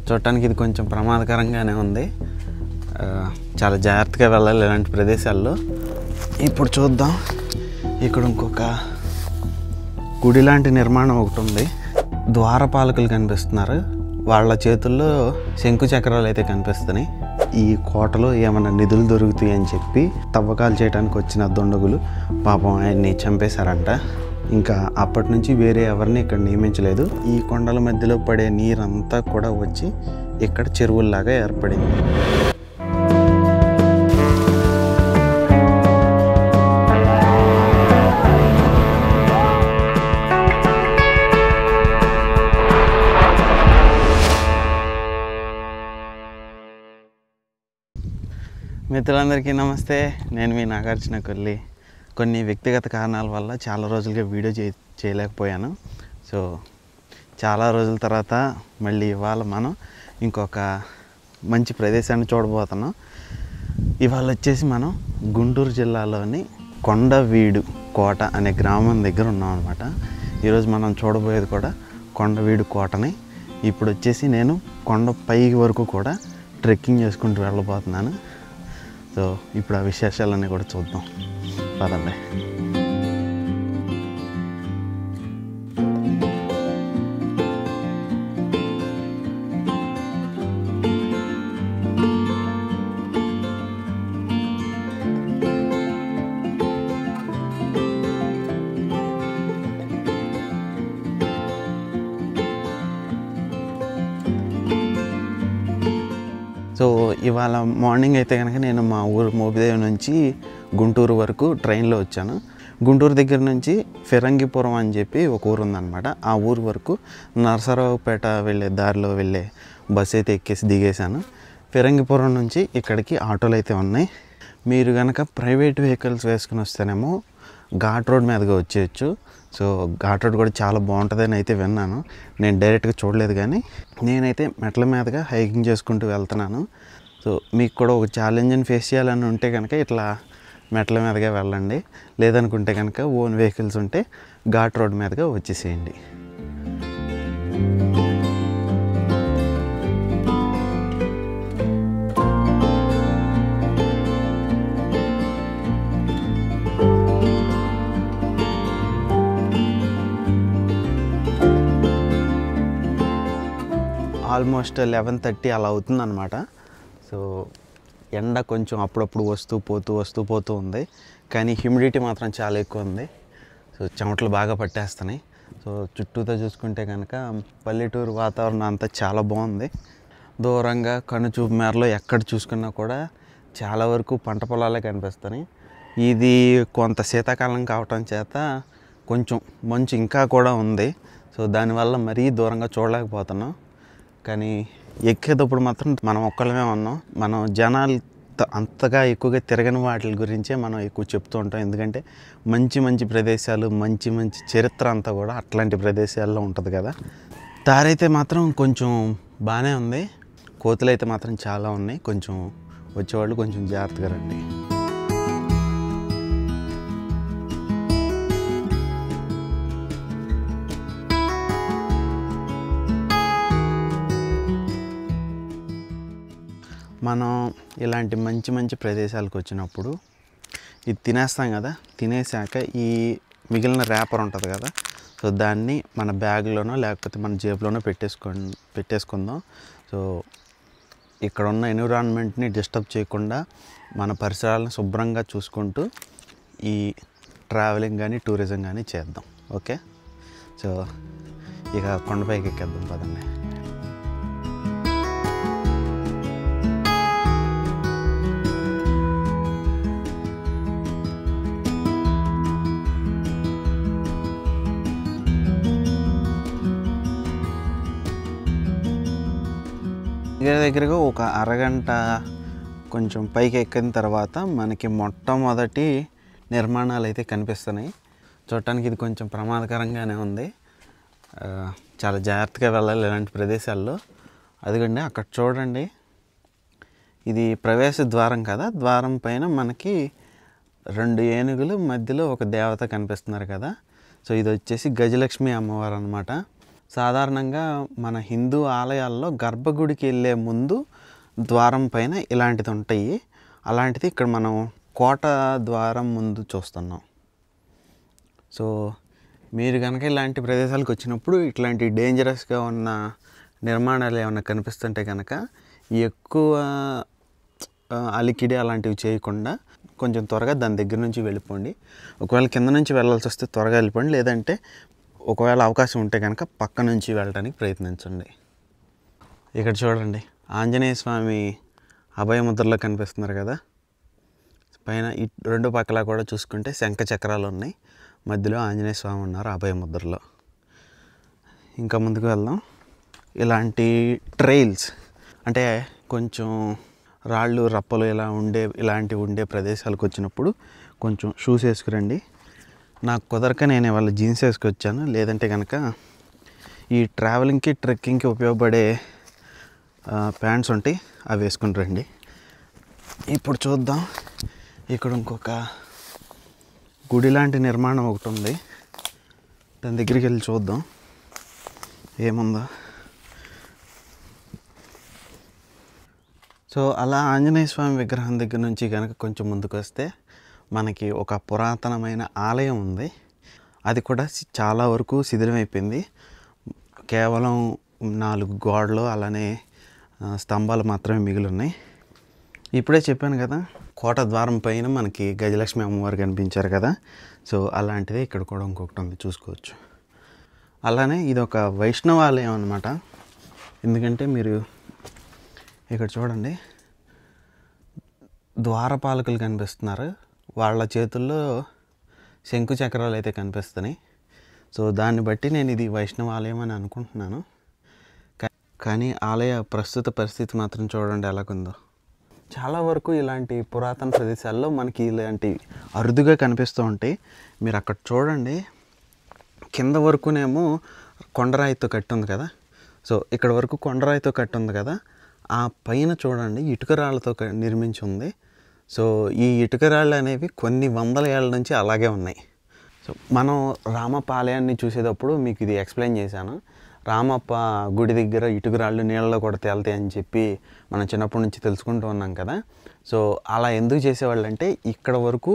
చూడటానికి ఇది కొంచెం ప్రమాదకరంగానే ఉంది. చాలా జాగ్రత్తగా వెళ్ళాలి ఇలాంటి ప్రదేశాల్లో. ఇప్పుడు చూద్దాం, ఇక్కడ ఇంకొక గుడి లాంటి నిర్మాణం ఒకటి ఉంది. ద్వారపాలకులు కనిపిస్తున్నారు, వాళ్ళ చేతుల్లో శంకు చక్రాలు అయితే కనిపిస్తున్నాయి. ఈ కోటలో ఏమైనా నిధులు దొరుకుతాయి అని చెప్పి తవ్వకాలు చేయడానికి వచ్చిన దుండగులు పాపం ఆయన్ని చంపేశారంట. ఇంకా అప్పటి నుంచి వేరే ఎవరిని ఇక్కడ నియమించలేదు. ఈ కొండల మధ్యలో పడే నీరంతా కూడా వచ్చి ఇక్కడ చెరువుల్లాగా ఏర్పడింది. మిత్రులందరికీ నమస్తే, నేను మీ నాగార్జున కొల్లి. కొన్ని వ్యక్తిగత కారణాల వల్ల చాలా రోజులుగా వీడియో చేయలేకపోయాను. సో చాలా రోజుల తర్వాత మళ్ళీ ఇవాళ మనం ఇంకొక మంచి ప్రదేశాన్ని చూడబోతున్నాం. ఇవాళ వచ్చేసి మనం గుంటూరు జిల్లాలోని కొండవీడు కోట అనే గ్రామం దగ్గర ఉన్నాం అనమాట. ఈరోజు మనం చూడబోయేది కూడా కొండవీడు కోటని. ఇప్పుడు వచ్చేసి నేను కొండ పైకి వరకు కూడా ట్రెక్కింగ్ చేసుకుంటూ వెళ్ళబోతున్నాను. సో ఇప్పుడు ఆ విశేషాలన్నీ కూడా చూద్దాం, పదండి. సో ఇవాళ మార్నింగ్ అయితే కనుక నేను మా ఊరు మోపిదేవి నుంచి గుంటూరు వరకు ట్రైన్లో వచ్చాను. గుంటూరు దగ్గర నుంచి ఫిరంగిపురం అని చెప్పి ఒక ఊరు ఉందన్నమాట. ఆ ఊరు వరకు నరసరావుపేట వెళ్ళే దారిలో వెళ్ళే బస్సు అయితే ఎక్కేసి దిగేశాను. ఫిరంగిపురం నుంచి ఇక్కడికి ఆటోలు అయితే ఉన్నాయి. మీరు కనుక ప్రైవేట్ వెహికల్స్ వేసుకుని వస్తేనేమో ఘాట్ రోడ్ మీదగా వచ్చేయచ్చు. సో ఘాట్ రోడ్ కూడా చాలా బాగుంటుందని అయితే విన్నాను. నేను డైరెక్ట్గా చూడలేదు, కానీ నేనైతే మెట్ల మీదగా హైకింగ్ చేసుకుంటూ వెళ్తున్నాను. సో మీకు కూడా ఒక ఛాలెంజ్ని ఫేస్ చేయాలని ఉంటే కనుక ఇట్లా మెట్ల మీదగా వెళ్ళండి. లేదనుకుంటే కనుక ఓన్ వెహికల్స్ ఉంటే ఘాట్ రోడ్ మీదగా వచ్చేసేయండి. ఆల్మోస్ట్ 11:30 అలా అవుతుందన్నమాట. సో ఎండ కొంచెం అప్పుడప్పుడు వస్తూ పోతూ ఉంది, కానీ హ్యూమిడిటీ మాత్రం చాలా ఎక్కువ ఉంది. సో చెమటలు బాగా పట్టేస్తున్నాయి. సో చుట్టూతో చూసుకుంటే కనుక పల్లెటూరు వాతావరణం అంతా చాలా బాగుంది. దూరంగా కనుచూపు మేరలో ఎక్కడ చూసుకున్నా కూడా చాలా వరకు పంట పొలాలే కనిపిస్తున్నాయి. ఇది కొంత శీతాకాలం కావటం చేత కొంచెం మంచు ఇంకా కూడా ఉంది. సో దానివల్ల మరీ దూరంగా చూడలేకపోతున్నాం. కానీ ఎక్కేటప్పుడు మాత్రం మనం ఒక్కళ్ళమే ఉన్నాం. మనం జనాలు అంతగా ఎక్కువగా తిరగని వాటి గురించే మనం ఎక్కువ చెప్తూ ఉంటాం. ఎందుకంటే మంచి మంచి ప్రదేశాలు, మంచి మంచి చరిత్ర అంతా కూడా అట్లాంటి ప్రదేశాల్లో ఉంటుంది కదా. దారైతే మాత్రం కొంచెం బాగానే ఉంది. కోతులు అయితే మాత్రం చాలా ఉన్నాయి. కొంచెం వచ్చేవాళ్ళు కొంచెం జాగ్రత్తగా రండి. మనం ఇలాంటి మంచి మంచి ప్రదేశాలకు వచ్చినప్పుడు ఇది తినేస్తాం కదా, తినేసాక ఈ మిగిలిన ర్యాపర్ ఉంటుంది కదా, సో దాన్ని మన బ్యాగ్లోనో లేకపోతే మన జేబులోనో పెట్టేసుకుందాం. సో ఇక్కడ ఉన్న ఎన్విరాన్మెంట్ని డిస్టర్బ్ చేయకుండా మన పరిసరాలను శుభ్రంగా చూసుకుంటూ ఈ ట్రావెలింగ్ కానీ టూరిజం కానీ చేద్దాం. ఓకే, సో ఇక కొండపైకి ఎక్కేద్దాం, పదండి. దగ్గరగా ఒక అరగంట కొంచెం పైకి ఎక్కిన తర్వాత మనకి మొట్టమొదటి నిర్మాణాలు అయితే కనిపిస్తున్నాయి. చూడటానికి ఇది కొంచెం ప్రమాదకరంగానే ఉంది. చాలా జాగ్రత్తగా వెళ్ళాలి ఇలాంటి ప్రదేశాల్లో. అదిగండి అక్కడ చూడండి, ఇది ప్రవేశ ద్వారం కదా. ద్వారం పైన మనకి 2 ఏనుగులు మధ్యలో ఒక దేవత కనిపిస్తున్నారు కదా. సో ఇది వచ్చేసి గజలక్ష్మి అమ్మవారు అనమాట. సాధారణంగా మన హిందూ ఆలయాల్లో గర్భగుడికి వెళ్ళే ముందు ద్వారం పైన ఇలాంటిది ఉంటాయి. అలాంటిది ఇక్కడ మనం కోట ద్వారం ముందు చూస్తున్నాం. సో మీరు కనుక ఇలాంటి ప్రదేశాలకు వచ్చినప్పుడు ఇట్లాంటి డేంజరస్గా ఉన్న నిర్మాణాలు ఏమైనా కనిపిస్తుంటే కనుక ఎక్కువ అలికిడి అలాంటివి చేయకుండా కొంచెం త్వరగా దాని దగ్గర నుంచి వెళ్ళిపోండి. ఒకవేళ కింద నుంచి వెళ్ళాల్సి వస్తే త్వరగా వెళ్ళిపోండి, లేదంటే ఒకవేళ అవకాశం ఉంటే కనుక పక్క నుంచి వెళ్ళడానికి ప్రయత్నించండి. ఇక్కడ చూడండి, ఆంజనేయ స్వామి అభయముద్రలో కనిపిస్తున్నారు కదా. పైన ఈ రెండు పక్కల కూడా చూసుకుంటే శంఖ చక్రాలు ఉన్నాయి, మధ్యలో ఆంజనేయ స్వామి ఉన్నారు అభయముద్రలో. ఇంకా ముందుకు వెళ్దాం. ఇలాంటి ట్రైల్స్ అంటే కొంచెం రాళ్ళు రప్పలు ఇలాంటివి ఉండే ప్రదేశాలకు వచ్చినప్పుడు కొంచెం షూస్ వేసుకురండి. నాకు కుదరక నేను ఇవాళ జీన్స్ వేసుకొచ్చాను, లేదంటే కనుక ఈ ట్రావెలింగ్కి ట్రెక్కింగ్కి ఉపయోగపడే ప్యాంట్స్ ఉంటాయి, అవి వేసుకుని రండి. ఇప్పుడు చూద్దాం, ఇక్కడ ఇంకొక గుడి లాంటి నిర్మాణం ఒకటి ఉంది, దాని దగ్గరికి వెళ్ళి చూద్దాం ఏముందో. సో అలా ఆంజనేయ స్వామి విగ్రహం దగ్గర నుంచి కనుక కొంచెం ముందుకు వస్తే మనకి ఒక పురాతనమైన ఆలయం ఉంది. అది కూడా చాలా వరకు శిథిలమైపోయింది. కేవలం 4 గోడలు అలానే స్తంభాలు మాత్రమే మిగిలి ఉన్నాయి. ఇప్పుడే చెప్పాను కదా, కోట ద్వారం పైన మనకి గజలక్ష్మి అమ్మవారు కనిపించారు కదా. సో అలాంటిదే ఇక్కడ కూడా ఇంకొకటి ఉంది, చూసుకోవచ్చు. అలానే ఇది ఒక వైష్ణవ ఆలయం అన్నమాట. ఎందుకంటే మీరు ఇక్కడ చూడండి, ద్వారపాలకులు కనిపిస్తున్నారు, వాళ్ళ చేతుల్లో శంకు చక్రాలు అయితే కనిపిస్తున్నాయి. సో దాన్ని బట్టి నేను ఇది వైష్ణవ ఆలయం అని అనుకుంటున్నాను. కానీ ఆలయ ప్రస్తుత పరిస్థితి మాత్రం చూడండి ఎలాగుందో. చాలా వరకు ఇలాంటి పురాతన ప్రదేశాల్లో మనకి ఇలాంటి అరుదుగా కనిపిస్తూ ఉంటాయి. మీరు అక్కడ చూడండి, కింద వరకునేమో కొండరాయితో కట్టి ఉంది కదా. సో ఇక్కడ వరకు కొండరాయితో కట్టి ఉంది కదా, ఆ పైన చూడండి ఇటుక రాళ్ళతో నిర్మించి ఉంది. సో ఈ ఇటుక రాళ్ళు అనేవి కొన్ని వందల ఏళ్ళ నుంచి అలాగే ఉన్నాయి. సో మనం రామప్ప ఆలయాన్ని చూసేటప్పుడు మీకు ఇది ఎక్స్ప్లెయిన్ చేశాను. రామప్ప గుడి దగ్గర ఇటుక రాళ్ళు నీళ్ళలో కూడా తేలుతాయి అని చెప్పి మనం చిన్నప్పటి నుంచి తెలుసుకుంటూ ఉన్నాం కదా. సో అలా ఎందుకు చేసేవాళ్ళు అంటే ఇక్కడ వరకు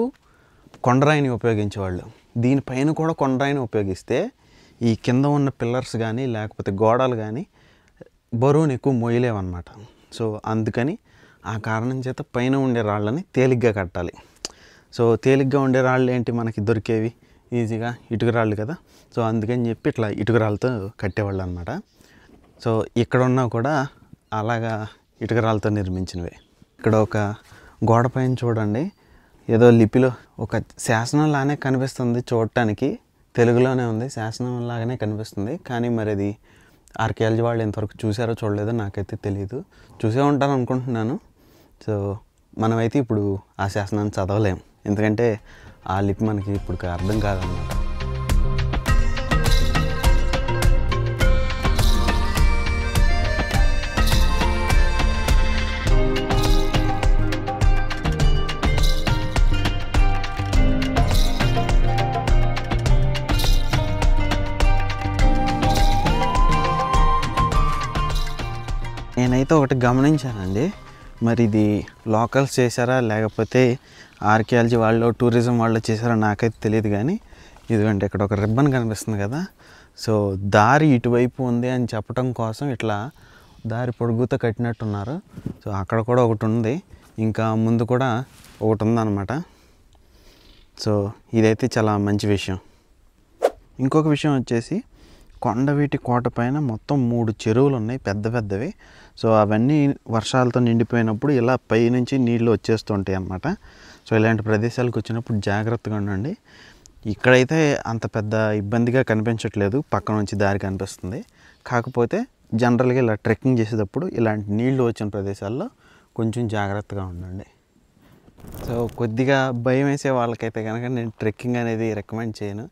కొండరాయిని ఉపయోగించేవాళ్ళు, దీనిపైన కూడా కొండరాయిని ఉపయోగిస్తే ఈ కింద ఉన్న పిల్లర్స్ కానీ లేకపోతే గోడలు కానీ బరువుని ఎక్కువ మోయలేవన్నమాట. సో అందుకని ఆ కారణం చేత పైన ఉండే రాళ్ళని తేలిగ్గా కట్టాలి. సో తేలిగ్గా ఉండే రాళ్ళు ఏంటి మనకి దొరికేవి ఈజీగా, ఇటుక రాళ్ళు కదా. సో అందుకని చెప్పి ఇట్లా ఇటుక రాళ్ళతో కట్టేవాళ్ళు అనమాట. సో ఇక్కడ ఉన్నా కూడా అలాగా ఇటుక రాళ్ళతో నిర్మించినవే. ఇక్కడ ఒక గోడ పైన చూడండి, ఏదో లిపిలో ఒక శాసనం లానే కనిపిస్తుంది చూడటానికి, తెలుగులోనే ఉంది, శాసనం లాగానే కనిపిస్తుంది. కానీ మరి అది ఆర్కియాలజీ వాళ్ళు ఎంతవరకు చూసారో చూడలేదో నాకైతే తెలియదు. చూసే ఉంటాను అనుకుంటున్నాను. సో మనమైతే ఇప్పుడు ఆ శాసనాన్ని చదవలేం, ఎందుకంటే ఆ లిపి మనకి ఇప్పుడు అర్థం కాదన్నమాట. నేనైతే ఒకటి గమనించానండి, మరి ఇది లోకల్స్ చేశారా లేకపోతే ఆర్కియాలజీ వాళ్ళు టూరిజం వాళ్ళు చేశారా నాకైతే తెలియదు. కానీ ఇదిగంటే ఇక్కడ ఒక రిబ్బన్ కనిపిస్తుంది కదా. సో దారి ఇటువైపు ఉంది అని చెప్పడం కోసం ఇట్లా దారి పొడుగుతో కట్టినట్టున్నారు. సో అక్కడ కూడా ఒకటి ఉంది, ఇంకా ముందు కూడా ఒకటి ఉందన్నమాట. సో ఇదైతే చాలా మంచి విషయం. ఇంకొక విషయం వచ్చేసి కొండవీటి కోట పైన మొత్తం 3 చెరువులు ఉన్నాయి, పెద్ద పెద్దవి. సో అవన్నీ వర్షాలతో నిండిపోయినప్పుడు ఇలా పైనుంచి నీళ్ళు వచ్చేస్తుంటాయి అన్నమాట. సో ఇలాంటి ప్రదేశాలకు వచ్చినప్పుడు జాగ్రత్తగా ఉండండి. ఇక్కడైతే అంత పెద్ద ఇబ్బందిగా కనిపించట్లేదు, పక్క నుంచి దారి కనిపిస్తుంది. కాకపోతే జనరల్గా ఇలా ట్రెక్కింగ్ చేసేటప్పుడు ఇలాంటి నీళ్లు వచ్చిన ప్రదేశాల్లో కొంచెం జాగ్రత్తగా ఉండండి. సో కొద్దిగా భయం వేసే వాళ్ళకైతే కనుక నేను ట్రెక్కింగ్ అనేది రికమెండ్ చేయను.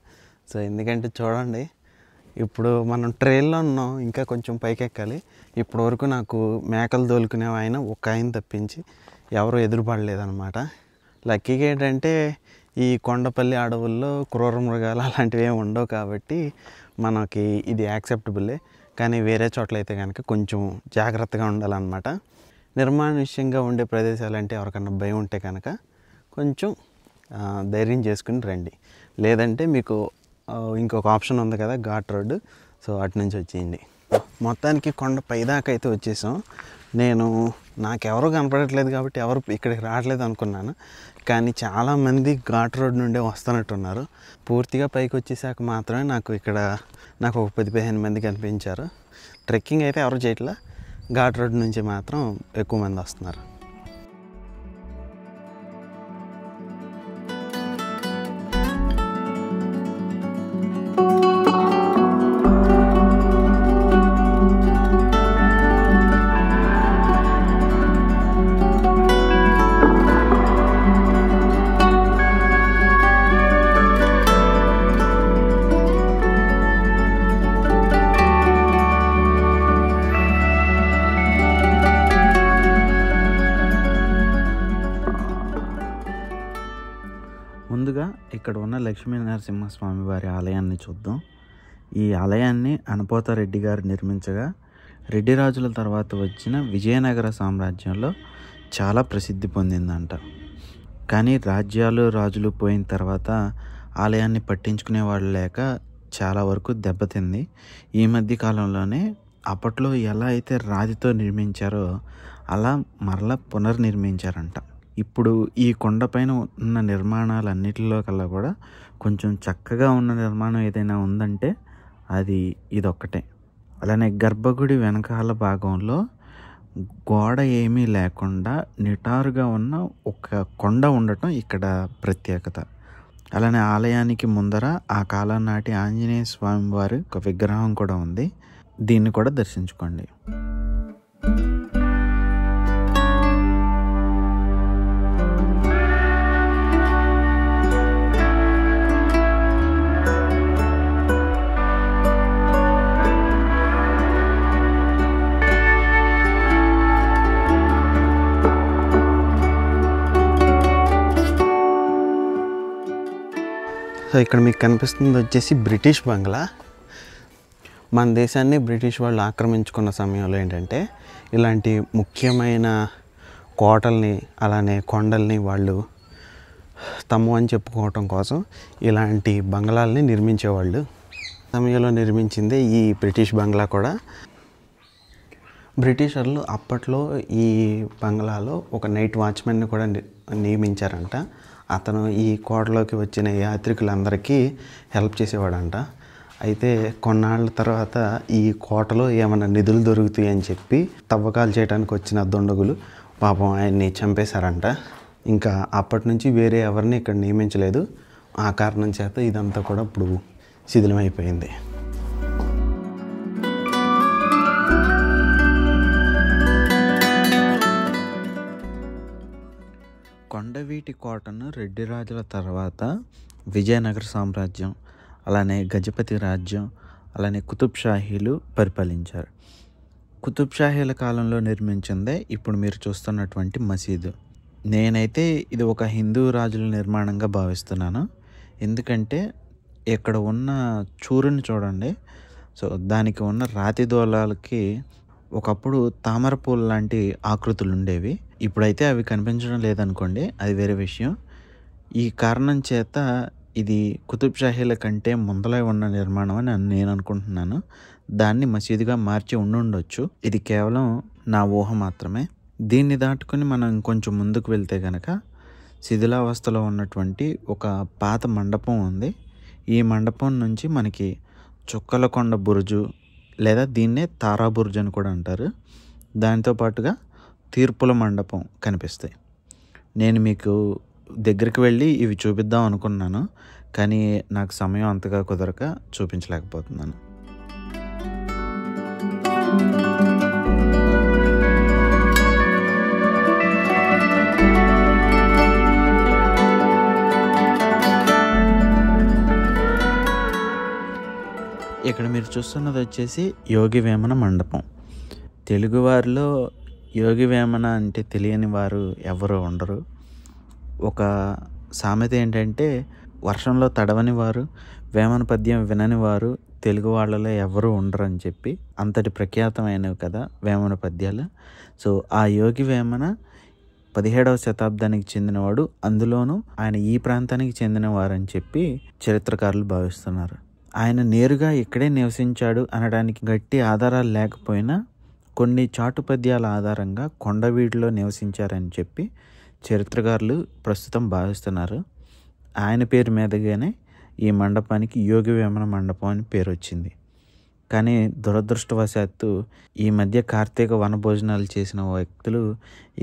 సో ఎందుకంటే చూడండి, ఇప్పుడు మనం ట్రైల్లో ఉన్నాం, ఇంకా కొంచెం పైకి ఎక్కాలి. ఇప్పటి వరకు నాకు మేకలు తోలుకునే ఒక ఆయన తప్పించి ఎవరు ఎదురుపడలేదన్నమాట. లక్కీగా ఏంటంటే ఈ కొండపల్లి అడవుల్లో క్రూర మృగాలు అలాంటివి ఏమి ఉండవు కాబట్టి మనకి ఇది యాక్సెప్టబులే. కానీ వేరే చోట్ల అయితే కనుక కొంచెం జాగ్రత్తగా ఉండాలన్నమాట. నిర్మానుష్యంగా ఉండే ప్రదేశాలంటే ఎవరికన్నా భయం ఉంటే కనుక కొంచెం ధైర్యం చేసుకుని రండి. లేదంటే మీకు ఇంకొక ఆప్షన్ ఉంది కదా, ఘాట్ రోడ్డు. సో అటు నుంచి వచ్చేయండి. మొత్తానికి కొండ పైదాకా అయితే వచ్చేసాం. నాకెవరూ కనపడట్లేదు కాబట్టి ఎవరు ఇక్కడికి రావట్లేదు అనుకున్నాను. కానీ చాలామంది ఘాట్ రోడ్ నుండే వస్తున్నట్టున్నారు. పూర్తిగా పైకి వచ్చేసాక మాత్రమే నాకు ఒక 10-15 మంది కనిపించారు. ట్రెక్కింగ్ అయితే ఎవరు చేయట్లా, ఘాట్ రోడ్ నుంచి మాత్రం ఎక్కువ మంది వస్తున్నారు. ముందుగా ఇక్కడ ఉన్న లక్ష్మీ నరసింహస్వామి వారి ఆలయాన్ని చూద్దాం. ఈ ఆలయాన్ని అనపోతారెడ్డి గారు నిర్మించగా రెడ్డి రాజుల తర్వాత వచ్చిన విజయనగర సామ్రాజ్యంలో చాలా ప్రసిద్ధి పొందిందంట. కానీ రాజులు పోయిన తర్వాత ఆలయాన్ని పట్టించుకునే వాళ్ళు లేక చాలా వరకు దెబ్బతింది. ఈ మధ్య కాలంలోనే అప్పట్లో ఎలా అయితే రాతితో నిర్మించారో అలా మరలా పునర్నిర్మించారంట. ఇప్పుడు ఈ కొండపైన ఉన్న నిర్మాణాలన్నిటిలో కల్లా కూడా కొంచెం చక్కగా ఉన్న నిర్మాణం ఏదైనా ఉందంటే అది ఇదొక్కటే. అలానే గర్భగుడి వెనకాల భాగంలో గోడ ఏమీ లేకుండా నిటారుగా ఉన్న ఒక కొండ ఉండటం ఇక్కడ ప్రత్యేకత. అలానే ఆలయానికి ముందర ఆ కాలం నాటి ఆంజనేయ స్వామి వారి ఒక విగ్రహం కూడా ఉంది. దీన్ని కూడా దర్శించుకోండి. సో ఇక్కడ మీకు కనిపిస్తుంది వచ్చేసి బ్రిటిష్ బంగ్లా. మన దేశాన్ని బ్రిటిష్ వాళ్ళు ఆక్రమించుకున్న సమయంలో ఏంటంటే ఇలాంటి ముఖ్యమైన కోటల్ని అలానే కొండల్ని వాళ్ళు తమ్ము అని చెప్పుకోవటం కోసం ఇలాంటి బంగ్లాల్ని నిర్మించేవాళ్ళు. సమయంలో నిర్మించిందే ఈ బ్రిటిష్ బంగ్లా కూడా. బ్రిటిషర్లు అప్పట్లో ఈ బంగ్లాలో ఒక నైట్ వాచ్మెన్ని కూడా నియమించారంట. అతను ఈ కోటలోకి వచ్చిన యాత్రికులందరికీ హెల్ప్ చేసేవాడంట. అయితే కొన్నాళ్ళ తర్వాత ఈ కోటలో ఏమైనా నిధులు దొరుకుతాయి అని చెప్పి తవ్వకాలు చేయడానికి వచ్చిన దుండగులు పాపం ఆయన్ని చంపేశారంట. ఇంకా అప్పటి నుంచి వేరే ఎవరిని ఇక్కడ నియమించలేదు. ఆ కారణం చేత ఇదంతా కూడా ఇప్పుడు శిథిలమైపోయింది. కొండవీటి కోటను రెడ్డి రాజుల తర్వాత విజయనగర సామ్రాజ్యం, అలానే గజపతి రాజ్యం, అలానే కుతుబ్ షాహీలు పరిపాలించారు. కుతుబ్ షాహీల కాలంలో నిర్మించిందే ఇప్పుడు మీరు చూస్తున్నటువంటి మసీదు. నేనైతే ఇది ఒక హిందూ రాజుల నిర్మాణంగా భావిస్తున్నాను. ఎందుకంటే ఇక్కడ ఉన్న చూరుని చూడండి. సో దానికి ఉన్న రాతి దోలాలకి ఒకప్పుడు తామర పూలు లాంటి ఆకృతులు ఉండేవి. ఇప్పుడైతే అవి కనిపించడం లేదనుకోండి, అది వేరే విషయం. ఈ కారణం చేత ఇది కుతుబ్ షాహీల కంటే ముందలే ఉన్న నిర్మాణం అని నేను అనుకుంటున్నాను. దాన్ని మసీదుగా మార్చి ఉండొచ్చు. ఇది కేవలం నా ఊహ మాత్రమే. దీన్ని దాటుకుని మనం కొంచెం ముందుకు వెళ్తే కనుక శిథిలావస్థలో ఉన్నటువంటి ఒక పాత మండపం ఉంది. ఈ మండపం నుంచి మనకి చుక్కలకొండ బురుజు లేదా దీన్నే తారా బురుజు అని కూడా అంటారు, దాంతో పాటుగా తీర్పుల మండపం కనిపిస్తాయి. నేను మీకు దగ్గరికి వెళ్ళి ఇవి చూపిద్దాం అనుకున్నాను, కానీ నాకు సమయం అంతగా కుదరక చూపించలేకపోతున్నాను. ఇక్కడ మీరు చూస్తున్నది వచ్చేసి యోగి వేమన మండపం. తెలుగువారిలో యోగి వేమన అంటే తెలియని వారు ఎవరు ఉండరు. ఒక సామెత ఏంటంటే వర్షంలో తడవని వారు, వేమన పద్యం వినని వారు తెలుగు వాళ్ళలో ఎవరు ఉండరని చెప్పి అంతటి ప్రఖ్యాతమైనవి కదా వేమన పద్యాలు. సో ఆ యోగి వేమన 17వ శతాబ్దానికి చెందినవాడు, అందులోనూ ఆయన ఈ ప్రాంతానికి చెందినవారని చెప్పి చరిత్రకారులు భావిస్తున్నారు. ఆయన నేరుగా ఇక్కడే నివసించాడు అనడానికి గట్టి ఆధారాలు లేకపోయినా కొన్ని చాటు పద్యాల ఆధారంగా కొండవీడులో నివసించారని చెప్పి చరిత్రకారులు ప్రస్తుతం భావిస్తున్నారు. ఆయన పేరు మీదుగానే ఈ మండపానికి యోగి వేమన మండపం అని పేరు వచ్చింది. కానీ దురదృష్టవశాత్తు ఈ మధ్య కార్తీక వనభోజనాలు చేసిన వ్యక్తులు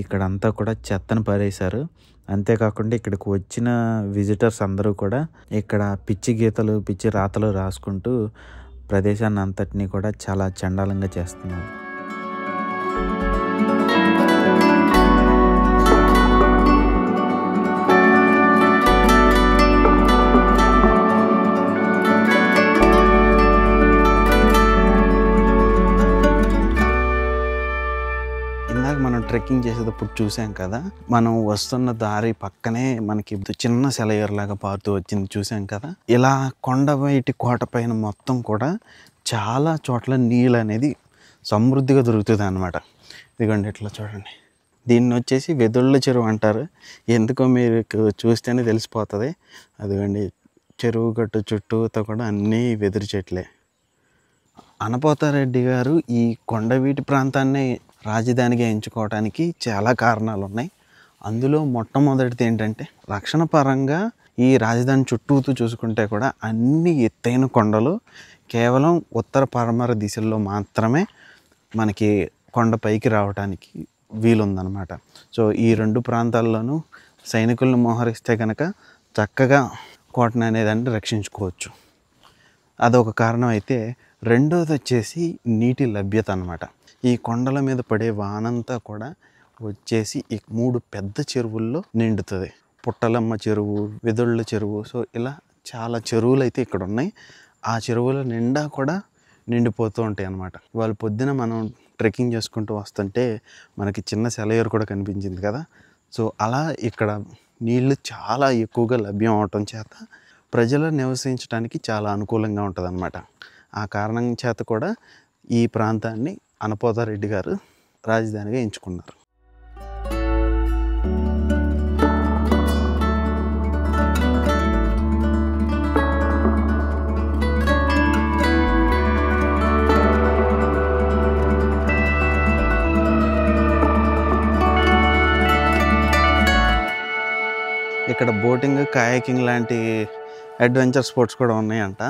ఇక్కడంతా కూడా చెత్తను పారేశారు. అంతేకాకుండా ఇక్కడికి వచ్చిన విజిటర్స్ అందరూ కూడా ఇక్కడ పిచ్చి గీతలు, పిచ్చి రాతలు రాసుకుంటూ ప్రదేశాన్ని అంతటినీ కూడా చాలా చండాలంగా చేస్తున్నారు. మనం ట్రెక్కింగ్ చేసేటప్పుడు చూసాం కదా, మనం వస్తున్న దారి పక్కనే మనకి చిన్న సెలయేరు లాగా పారుతూ వచ్చింది చూసాం కదా. ఇలా కొండవైటి కోట పైన మొత్తం కూడా చాలా చోట్ల నీళ్ళు అనేది సమృద్ధిగా దొరుకుతుంది అన్నమాట. ఇదిగోండి ఇట్లా చూడండి, దీన్ని వచ్చేసి వెదుళ్ళ చెరువు అంటారు. ఎందుకో మీరు చూస్తేనే తెలిసిపోతుంది. అదిగోండి చెరువు గట్టు చుట్టూతో కూడా అన్నీ వెదురు చెట్లే. అనపోతారెడ్డి గారు ఈ కొండవీటి ప్రాంతాన్ని రాజధానిగా ఎంచుకోవడానికి చాలా కారణాలు ఉన్నాయి. అందులో మొట్టమొదటిది ఏంటంటే, రక్షణ పరంగా ఈ రాజధాని చుట్టూతూ చూసుకుంటే కూడా అన్ని ఎత్తైన కొండలు కేవలం ఉత్తర పడమర దిశల్లో మాత్రమే మనకి కొండపైకి రావడానికి వీలుందనమాట. సో ఈ రెండు ప్రాంతాల్లోనూ సైనికులను మోహరిస్తే కనుక చక్కగా కోటను అనేదాన్ని రక్షించుకోవచ్చు. అదొక కారణం అయితే, రెండోది వచ్చేసి నీటి లభ్యత అన్నమాట. ఈ కొండల మీద పడే వానంతా కూడా వచ్చేసి ఈ 3 పెద్ద చెరువుల్లో నిండుతుంది. పుట్టలమ్మ చెరువు, వెదుళ్ళ చెరువు, సో ఇలా చాలా చెరువులు అయితే ఇక్కడ ఉన్నాయి. ఆ చెరువుల నిండా కూడా నిండిపోతూ ఉంటాయి అన్నమాట. వాళ్ళు పొద్దున మనం ట్రెక్కింగ్ చేసుకుంటూ వస్తుంటే మనకి చిన్న సెలయేరు కూడా కనిపించింది కదా. సో అలా ఇక్కడ నీళ్ళు చాలా ఎక్కువగా లభ్యం అవటం చేత ప్రజలు నివసించడానికి చాలా అనుకూలంగా ఉంటుంది అన్నమాట. ఆ కారణం చేత కూడా ఈ ప్రాంతాన్ని అనపోతారెడ్డి గారు రాజధానిగా ఎంచుకున్నారు. ఇక్కడ బోటింగ్, కయాకింగ్ లాంటి అడ్వెంచర్ స్పోర్ట్స్ కూడా ఉన్నాయంట.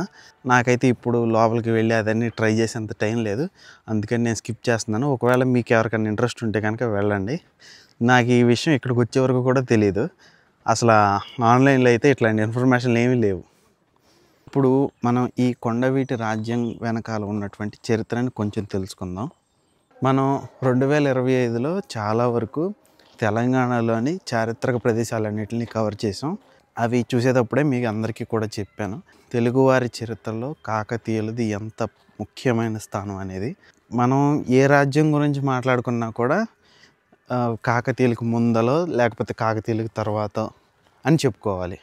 నాకైతే ఇప్పుడు లోపలికి వెళ్ళి అదన్నీ ట్రై చేసేంత టైం లేదు, అందుకని నేను స్కిప్ చేస్తున్నాను. ఒకవేళ మీకు ఎవరికైనా ఇంట్రెస్ట్ ఉంటే కనుక వెళ్ళండి. నాకు ఈ విషయం ఇక్కడికి వచ్చే వరకు కూడా తెలియదు. అసలు ఆన్లైన్లో అయితే ఇట్లాంటి ఇన్ఫర్మేషన్లు ఏమీ లేవు. ఇప్పుడు మనం ఈ కొండవీటి రాజ్యం వెనకాల ఉన్నటువంటి చరిత్రని కొంచెం తెలుసుకుందాం. మనం 2025లో చాలా వరకు తెలంగాణలోని చారిత్రక ప్రదేశాలన్నింటినీ కవర్ చేసాం. అవి చూసేటప్పుడే మీకు అందరికీ కూడా చెప్పాను, తెలుగువారి చరిత్రలో కాకతీయులది ఎంత ముఖ్యమైన స్థానం అనేది. మనం ఏ రాజ్యం గురించి మాట్లాడుకున్నా కూడా కాకతీయులకు ముందలో లేకపోతే కాకతీయులకు తర్వాత అని చెప్పుకోవాలి.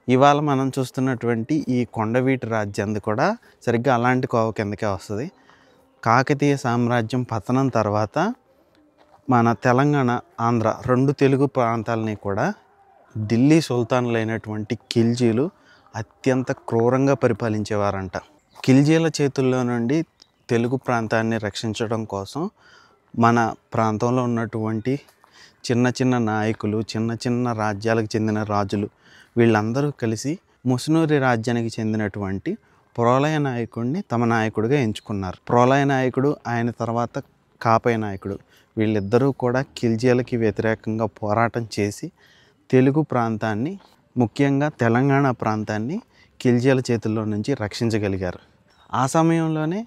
ఇవాళ మనం చూస్తున్నటువంటి ఈ కొండవీటి రాజ్యంది కూడా సరిగ్గా అలాంటి కోవ కిందకే వస్తుంది. కాకతీయ సామ్రాజ్యం పతనం తర్వాత మన తెలంగాణ, ఆంధ్ర 2 తెలుగు ప్రాంతాలని కూడా ఢిల్లీ సుల్తాన్లైనటువంటి ఖిల్జీలు అత్యంత క్రూరంగా పరిపాలించేవారంట. ఖిల్జీల చేతుల్లో నుండి తెలుగు ప్రాంతాన్ని రక్షించడం కోసం మన ప్రాంతంలో ఉన్నటువంటి చిన్న చిన్న నాయకులు, చిన్న చిన్న రాజ్యాలకు చెందిన రాజులు వీళ్ళందరూ కలిసి ముసునూరి రాజ్యానికి చెందినటువంటి ప్రోలయ నాయకుడిని తమ నాయకుడిగా ఎంచుకున్నారు. ప్రోలయ నాయకుడు, ఆయన తర్వాత కాపయ నాయకుడు, వీళ్ళిద్దరూ కూడా ఖిల్జీలకి వ్యతిరేకంగా పోరాటం చేసి తెలుగు ప్రాంతాన్ని, ముఖ్యంగా తెలంగాణ ప్రాంతాన్ని ఖిల్జీల చేతుల్లో నుంచి రక్షించగలిగారు. ఆ సమయంలోనే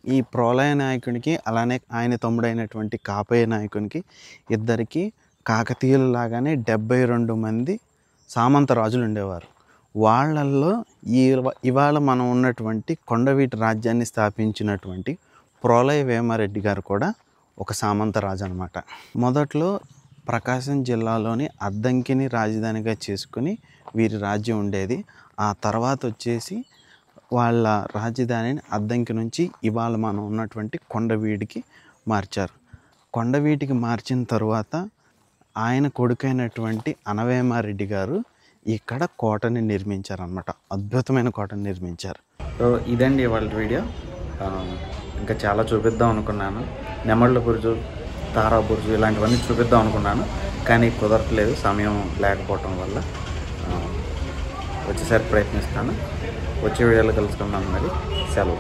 ఈ ప్రోలయ నాయకునికి అలానే ఆయన తమ్ముడైనటువంటి కాపయ నాయకునికి ఇద్దరికి కాకతీయుల లాగానే 72 మంది సామంత రాజులు ఉండేవారు. వాళ్ళల్లో ఇవాళ మనం ఉన్నటువంటి కొండవీటి రాజ్యాన్ని స్థాపించినటువంటి ప్రోలయ వేమారెడ్డి గారు కూడా ఒక సామంత రాజు అనమాట. మొదట్లో ప్రకాశం జిల్లాలోని అద్దంకిని రాజధానిగా చేసుకుని వీరి రాజ్యం ఉండేది. ఆ తర్వాత వచ్చేసి వాళ్ళ రాజధానిని అద్దంకి నుంచి ఇవాళ మనం ఉన్నటువంటి కొండవీటికి మార్చారు. కొండవీటికి మార్చిన తర్వాత ఆయన కొడుకైనటువంటి అనవేమారెడ్డి గారు ఇక్కడ కోటని నిర్మించారనమాట. అద్భుతమైన కోటని నిర్మించారు. సో ఇదండి ఇవాళ వీడియో. ఇంకా చాలా చూపిద్దాం అనుకున్నాను. నెమళ్ళ బురుజు, తారా బురుజు ఇలాంటివన్నీ చూపిద్దాం అనుకున్నాను, కానీ కుదరట్లేదు సమయం లేకపోవటం వల్ల. వచ్చేసరికి ప్రయత్నిస్తాను. వచ్చే వీడియోలో కలుసుకుందాం. మరి సెలవు.